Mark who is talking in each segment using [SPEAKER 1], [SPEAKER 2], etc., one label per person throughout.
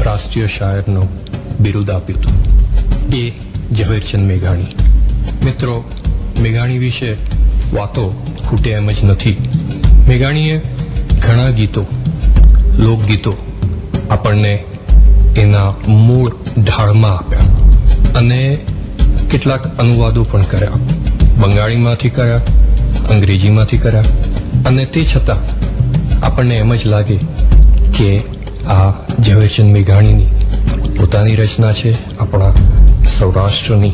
[SPEAKER 1] રાષ્ટ્રીય શાયરનું બિરુદ આપ્યું હતું, એ ઝવેરચંદ મેઘાણી. મિત્રો, મેઘાણી વિશે વાતો ખૂટે એમ જ નથી. મેઘાણીએ ઘણા ગીતો, લોકગીતો આપણને એના મૂળ ઢાળમાં આપ્યા અને કેટલાક અનુવાદો પણ કર્યા. બંગાળીમાંથી કર્યા, અંગ્રેજીમાંથી કર્યા, અને તે છતાં આપણને એમ જ લાગે કે આ ઝવેરચંદ મેઘાણીની પોતાની રચના છે, આપણા સૌરાષ્ટ્રની,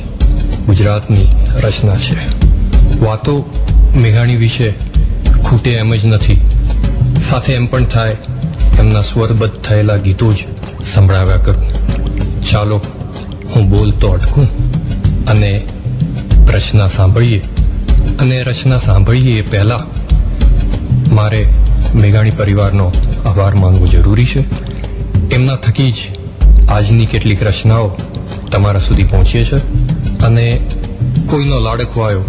[SPEAKER 1] ગુજરાતની રચના છે. વાતો મેઘાણી વિશે ખૂટે એમ જ નથી. સાથે એમ પણ થાય એમના સ્વરબદ્ધ થયેલા ગીતો જ સંભળાવ્યા કરું. ચાલો હું બોલતો અટકું અને રચના સાંભળીએ. અને રચના સાંભળીએ એ પહેલા મારે મેઘાણી પરિવારનો આભાર માનવો જરૂરી છે. એમના થકી જ આજની કેટલીક રચનાઓ તમારા સુધી પહોંચીએ છે. અને કોઈનો લાડકવાયો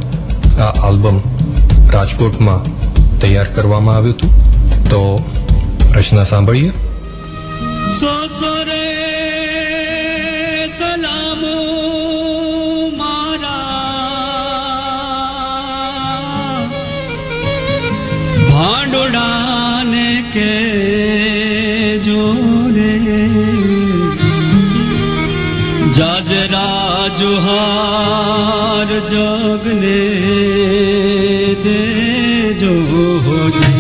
[SPEAKER 1] આ આલ્બમ રાજકોટમાં તૈયાર કરવામાં આવ્યું હતું. તો રચના સાંભળીએ.
[SPEAKER 2] સોસરે સલામો મારા ભાંડોડાને કે જોરે જાજરા જુહાર જગને દેજો હોજી.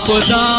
[SPEAKER 2] ખુદા